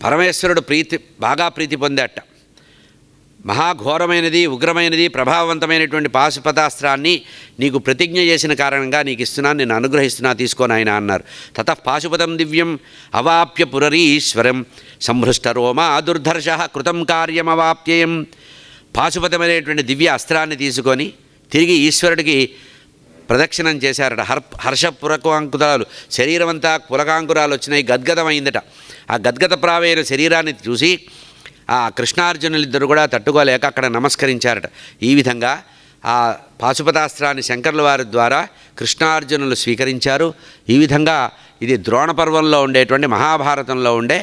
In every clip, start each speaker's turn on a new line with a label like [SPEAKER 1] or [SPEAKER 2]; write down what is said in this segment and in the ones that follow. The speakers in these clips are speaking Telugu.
[SPEAKER 1] పరమేశ్వరుడు బాగా ప్రీతి పొందాట. మహాఘోరమైనది, ఉగ్రమైనది, ప్రభావవంతమైనటువంటి పాశుపతాస్త్రాన్ని నీకు ప్రతిజ్ఞ చేసిన కారణంగా నీకు ఇస్తున్నాను, నేను అనుగ్రహిస్తున్నా, తీసుకోని ఆయన అన్నారు. తతః పాశుపతం దివ్యం అవాప్య పురరీశ్వరం సంహృష్టరోమా దుర్ధర్ష కృతం కార్యమవాప్యయం. పాశుపతమైనటువంటి దివ్య అస్త్రాన్ని తీసుకొని తిరిగి ఈశ్వరుడికి ప్రదక్షిణం చేశారట. హర్ష పులకాంకురాలు, శరీరం అంతా పులకాంకురాలు వచ్చినాయి, గద్గదమైందట. ఆ గద్గద ప్రావైన శరీరాన్ని చూసి ఆ కృష్ణార్జునులిద్దరు కూడా తట్టుకోలేక అక్కడ నమస్కరించారట. ఈ విధంగా ఆ పాశుపతాస్త్రాన్ని శంకరుల వారి ద్వారా కృష్ణార్జునులు స్వీకరించారు. ఈ విధంగా ఇది ద్రోణ పర్వంలో ఉండేటువంటి మహాభారతంలో ఉండే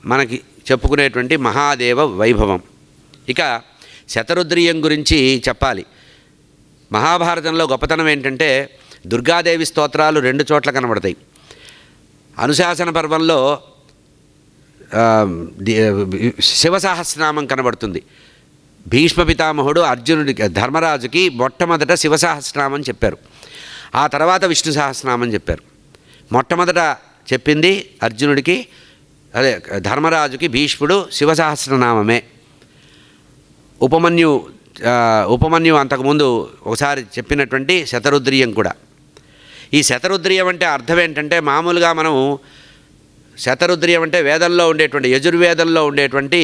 [SPEAKER 1] మనకి చెప్పుకునేటువంటి మహాదేవ వైభవం. ఇక శతరుద్రీయం గురించి చెప్పాలి. మహాభారతంలో గొప్పతనం ఏంటంటే దుర్గాదేవి స్తోత్రాలు 2 చోట్ల కనబడతాయి. అనుశాసన పర్వంలో శివసహస్రనామం కనబడుతుంది. భీష్మ పితామహుడు అర్జునుడికి, ధర్మరాజుకి మొట్టమొదట శివసహస్రనామం చెప్పారు. ఆ తర్వాత విష్ణు సహస్రనామం చెప్పారు. మొట్టమొదట చెప్పింది అర్జునుడికి, అదే ధర్మరాజుకి భీష్ముడు శివసహస్రనామమే. ఉపమన్యు అంతకుముందు ఒకసారి చెప్పినటువంటి శతరుద్రీయం కూడా. ఈ శతరుద్రీయం అంటే అర్థం ఏంటంటే, మామూలుగా మనం శతరుద్రీయం అంటే వేదంలో ఉండేటువంటి, యజుర్వేదంలో ఉండేటువంటి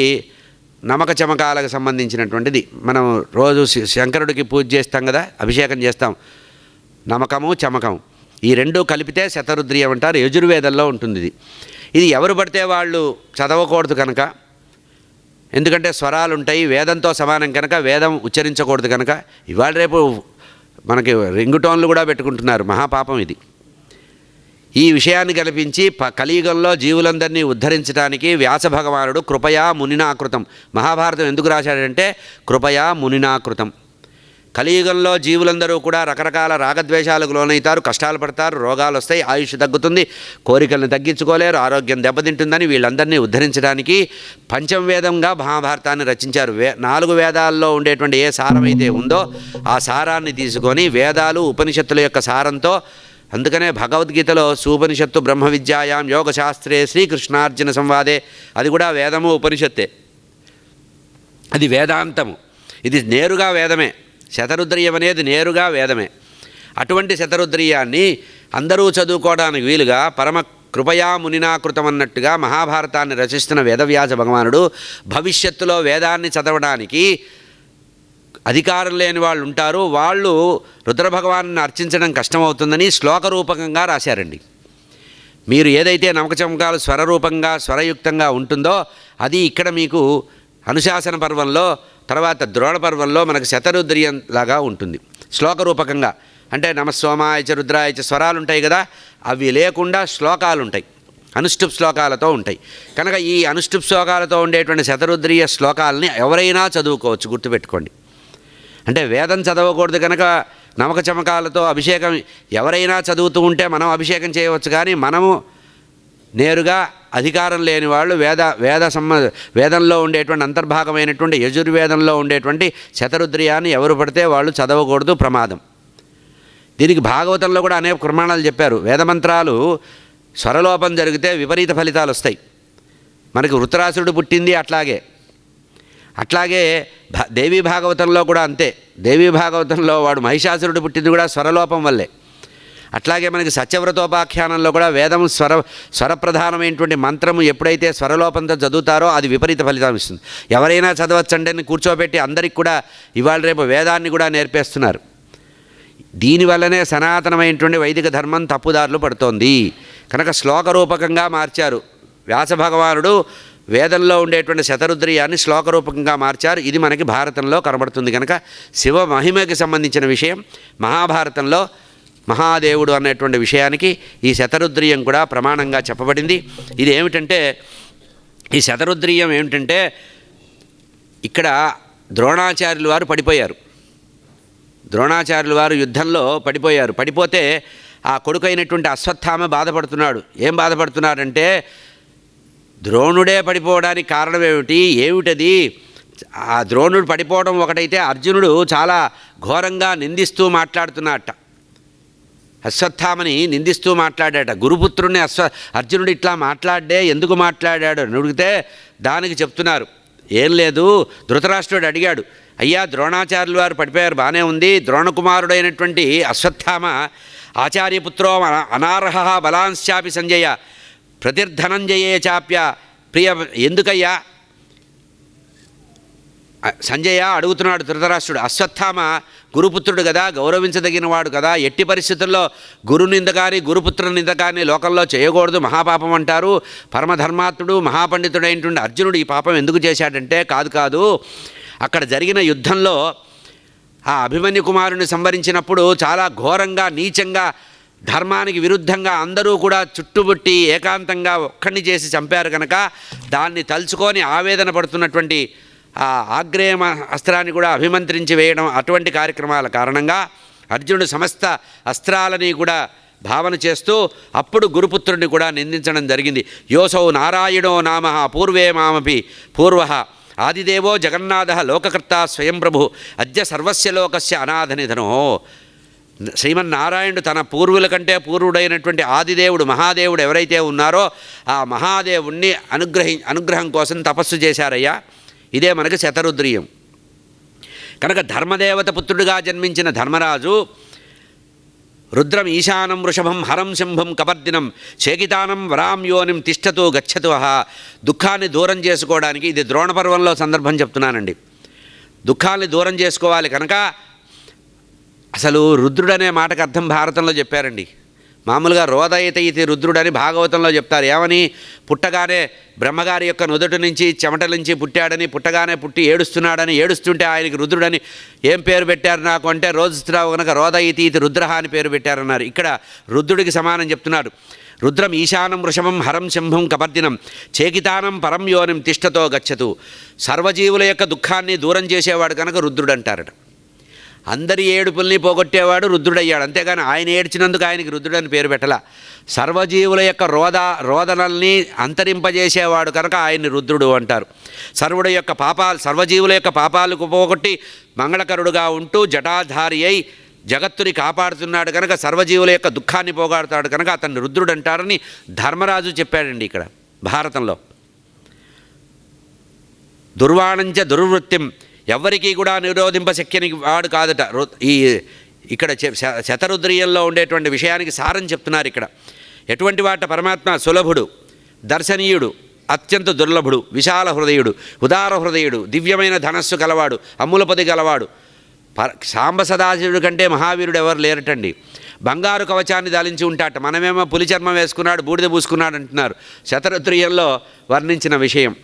[SPEAKER 1] నమక చమకాలకు సంబంధించినటువంటిది. మనం రోజు శంకరుడికి పూజ చేస్తాం కదా, అభిషేకం చేస్తాం, నమకము చమకం, ఈ 2 కలిపితే శతరుద్రీయం అంటారు. యజుర్వేదంలో ఉంటుంది. ఇది ఎవరు పడితే వాళ్ళు చదవకూడదు కనుక, ఎందుకంటే స్వరాలు ఉంటాయి, వేదంతో సమానం కనుక వేదం ఉచ్చరించకూడదు కనుక ఇవాళ రేపు మనకి రింగు టోన్లు కూడా పెట్టుకుంటున్నారు. మహాపాపం ఇది. ఈ విషయాన్ని కల్పించి కలియుగంలో జీవులందరినీ ఉద్ధరించడానికి వ్యాస భగవానుడు కృపయా మునినాకృతం. మహాభారతం ఎందుకు రాశాడంటే కృపయా మునినాకృతం. కలియుగంలో జీవులందరూ కూడా రకరకాల రాగద్వేషాలకు లోనవుతారు, కష్టాలు పడతారు, రోగాలు వస్తాయి, ఆయుష్ తగ్గుతుంది, కోరికలను తగ్గించుకోలేరు, ఆరోగ్యం దెబ్బతింటుందని వీళ్ళందరినీ ఉద్ధరించడానికి పంచమవేదంగా మహాభారతాన్ని రచించారు. 4 వేదాల్లో ఉండేటువంటి ఏ సారమైతే ఉందో ఆ సారాన్ని తీసుకొని వేదాలు ఉపనిషత్తుల యొక్క సారంతో, అందుకనే భగవద్గీతలో సూపనిషత్తు బ్రహ్మ విద్యాయాం యోగశాస్త్రే శ్రీకృష్ణార్జున సంవాదే, అది కూడా వేదము ఉపనిషత్తే, అది వేదాంతము, ఇది నేరుగా వేదమే. శతరుద్రీయం అనేది నేరుగా వేదమే. అటువంటి శతరుద్రీయాన్ని అందరూ చదువుకోవడానికి వీలుగా పరమ కృపయా మునినాకృతం అన్నట్టుగా మహాభారతాన్ని రచిస్తున్న వేదవ్యాస భగవానుడు భవిష్యత్తులో వేదాన్ని చదవడానికి అధికారం లేని వాళ్ళు ఉంటారు, వాళ్ళు రుద్రభగవాన్ని అర్చించడం కష్టమవుతుందని శ్లోకరూపకంగా రాశారండి. మీరు ఏదైతే నమకచమకాలు స్వరరూపంగా స్వరయుక్తంగా ఉంటుందో అది ఇక్కడ మీకు అనుశాసన పర్వంలో, తర్వాత ద్రోణ పర్వంలో మనకు శతరుద్రీయం లాగా ఉంటుంది శ్లోకరూపకంగా. అంటే నమస్సోమాయచ రుద్రాయచ స్వరాలు ఉంటాయి కదా, అవి లేకుండా శ్లోకాలు ఉంటాయి, అనుష్ఠుప్ శ్లోకాలతో ఉంటాయి. కనుక ఈ అనుష్ఠుప్ శ్లోకాలతో ఉండేటువంటి శతరుద్రీయ శ్లోకాలని ఎవరైనా చదువుకోవచ్చు, గుర్తుపెట్టుకోండి. అంటే వేదం చదవకూడదు కనుక నమక చమకాలతో అభిషేకం ఎవరైనా చదువుతూ ఉంటే మనం అభిషేకం చేయవచ్చు, కానీ మనము నేరుగా అధికారం లేని వాళ్ళు వేదంలో ఉండేటువంటి అంతర్భాగమైనటువంటి యజుర్వేదంలో ఉండేటువంటి శతరుద్రీయాన్ని ఎవరు పడితే వాళ్ళు చదవకూడదు, ప్రమాదం. దీనికి భాగవతంలో కూడా అనేక ప్రమాణాలు చెప్పారు. వేదమంత్రాలు స్వరలోపం జరిగితే విపరీత ఫలితాలు వస్తాయి. మనకి వృత్రాసురుడు పుట్టింది అట్లాగే దేవీ భాగవతంలో కూడా అంతే. దేవీ భాగవతంలో వాడు మహిషాసురుడు పుట్టింది కూడా స్వరలోపం వల్లే. అట్లాగే మనకి సత్యవ్రతోపాఖ్యానంలో కూడా వేదం స్వరప్రధానమైనటువంటి మంత్రము ఎప్పుడైతే స్వరలోపంతో చదువుతారో అది విపరీత ఫలితం ఇస్తుంది. ఎవరైనా చదవచ్చండి అని కూర్చోబెట్టి అందరికి కూడా ఇవాళ రేపు వేదాన్ని కూడా నేర్పేస్తున్నారు. దీనివల్లనే సనాతనమైనటువంటి వైదిక ధర్మం తప్పుదారులు పడుతోంది. కనుక శ్లోకరూపకంగా మార్చారు వ్యాస భగవానుడు. వేదంలో ఉండేటువంటి శతరుద్రీయాన్ని శ్లోకరూపకంగా మార్చారు. ఇది మనకి భారతంలో కనబడుతుంది. కనుక శివ మహిమకి సంబంధించిన విషయం మహాభారతంలో మహాదేవుడు అనేటువంటి విషయానికి ఈ శతరుద్రీయం కూడా ప్రమాణంగా చెప్పబడింది. ఇది ఏమిటంటే, ఈ శతరుద్రీయం ఏమిటంటే, ఇక్కడ ద్రోణాచార్యుల వారు పడిపోయారు. ద్రోణాచార్యుల వారు యుద్ధంలో పడిపోయారు. పడిపోతే ఆ కొడుకైనటువంటి అశ్వత్థామ బాధపడుతున్నాడు. ఏం బాధపడుతున్నాడంటే, ద్రోణుడే పడిపోవడానికి కారణం ఏమిటది? ఆ ద్రోణుడు పడిపోవడం ఒకటైతే, అర్జునుడు చాలా ఘోరంగా నిందిస్తూ మాట్లాడుతున్నట్ట. అశ్వత్థామని నిందిస్తూ మాట్లాడాట. గురుపుత్రుడిని అర్జునుడు ఇట్లా మాట్లాడే ఎందుకు మాట్లాడాడు అని అడిగితే దానికి చెప్తున్నారు, ఏం లేదు, ధృతరాష్ట్రుడు అడిగాడు, అయ్యా ద్రోణాచార్యులు వారు పడిపోయారు, బాగానే ఉంది, ద్రోణకుమారుడైనటువంటి అశ్వత్థామ ఆచార్యపుత్రో అనార్హ బలాంశ్చాపి సంజయ ప్రతిర్ధనంజయే చాప్య ప్రియ, ఎందుకయ్యా సంజయ అడుగుతున్నాడు ధృతరాష్ట్రుడు. అశ్వత్థామ గురుపుత్రుడు కదా, గౌరవించదగినవాడు కదా, ఎట్టి పరిస్థితుల్లో గురునింద కానీ గురుపుత్ర నింద కానీ లోకంలో చేయకూడదు, మహాపాపం అంటారు. పరమధర్మాత్ముడు మహాపండితుడైనటువంటి అర్జునుడు ఈ పాపం ఎందుకు చేశాడంటే, కాదు అక్కడ జరిగిన యుద్ధంలో ఆ అభిమన్యు కుమారుని సంవరించినప్పుడు చాలా ఘోరంగా నీచంగా ధర్మానికి విరుద్ధంగా అందరూ కూడా చుట్టుముట్టి ఏకాంతంగా ఒక్కడిని చేసి చంపారు కనుక దాన్ని తలుచుకొని ఆవేదన పడుతున్నటువంటి ఆ ఆగ్నేయ అస్త్రాన్ని కూడా అభిమంత్రించి వేయడం, అటువంటి కార్యక్రమాల కారణంగా అర్జునుడు సమస్త అస్త్రాలని కూడా భావన చేస్తూ అప్పుడు గురుపుత్రుడిని కూడా నిందించడం జరిగింది. యోసౌ నారాయణో నామ పూర్వే మామపి పూర్వ ఆదిదేవో జగన్నాథ లోకకర్త స్వయం ప్రభు అద్య సర్వస్య లోకస్య అనాథనిధనో. శ్రీమన్నారాయణుడు తన పూర్వుల కంటే పూర్వుడైనటువంటి ఆదిదేవుడు మహాదేవుడు ఎవరైతే ఉన్నారో ఆ మహాదేవుణ్ణి అనుగ్రహం కోసం తపస్సు చేశారయ్యా. ఇదే మనకు శతరుద్రియం. కనుక ధర్మదేవత పుత్రుడిగా జన్మించిన ధర్మరాజు రుద్రం ఈశానం వృషభం హరం శంభం కపర్దినం చేకితానం వరాం యోనిం తిష్టతు గచ్చతు దుఃఖాన్ని దూరం చేసుకోవడానికి, ఇది ద్రోణపర్వంలో సందర్భం చెప్తున్నానండి, దుఃఖాన్ని దూరం చేసుకోవాలి కనుక అసలు రుద్రుడనే మాటకు అర్థం భారతంలో చెప్పారండి. మామూలుగా రోదయత ఇది రుద్రుడని భాగవతంలో చెప్తారు. ఏమని, పుట్టగానే బ్రహ్మగారి యొక్క నుదుటి నుంచి చెమట నుంచి పుట్టాడని, పుట్టగానే పుట్టి ఏడుస్తున్నాడని, ఏడుస్తుంటే ఆయనకి రుద్రుడని ఏం పేరు పెట్టారు నాకు అంటే, రోజురావు కనుక రోదయతి ఇది రుద్రహ అని పేరు పెట్టారన్నారు. ఇక్కడ రుద్రుడికి సమానం చెప్తున్నాడు. రుద్రం ఈశానం వృషభం హరం శంభం కపర్దినం చేకితానం పరం యోనిం తిష్టతో గచ్చతు. సర్వజీవుల యొక్క దుఃఖాన్ని దూరం చేసేవాడు కనుక రుద్రుడు అంటారట. అందరి ఏడుపుల్ని పోగొట్టేవాడు రుద్రుడయ్యాడు, అంతేగాని ఆయన ఏడ్చినందుకు ఆయనకి రుద్రుడని పేరు పెట్టలా. సర్వజీవుల యొక్క రోదనల్ని అంతరింపజేసేవాడు కనుక ఆయన్ని రుద్రుడు అంటారు. సర్వజీవుల యొక్క పాపాలకు పోగొట్టి మంగళకరుడుగా ఉంటూ జటాధారి అయి జగత్తుని కాపాడుతున్నాడు కనుక సర్వజీవుల యొక్క దుఃఖాన్ని పోగొడతాడు కనుక అతన్ని రుద్రుడు అంటారని ధర్మరాజు చెప్పాడండి ఇక్కడ భారతంలో. దుర్వాణంచ దుర్వృత్తిం, ఎవ్వరికీ కూడా నిరోధింపశక్యని వాడు కాదట. ఈ ఇక్కడ శతరుద్రియంలో ఉండేటువంటి విషయానికి సారం చెప్తున్నారు ఇక్కడ. ఎటువంటి వాట పరమాత్మ సులభుడు, దర్శనీయుడు, అత్యంత దుర్లభుడు, విశాల హృదయుడు, ఉదార హృదయుడు, దివ్యమైన ధనస్సు గలవాడు, అమ్ములపది గలవాడు. సాంబ సదాశివుడి కంటే మహావీరుడు ఎవరు లేరటండి. బంగారు కవచాన్ని దాలించి ఉంటాట, మనమేమో పులి చర్మం వేసుకున్నాడు బూడిద పూసుకున్నాడు అంటున్నారు. శతరుద్రియంలో వర్ణించిన విషయం.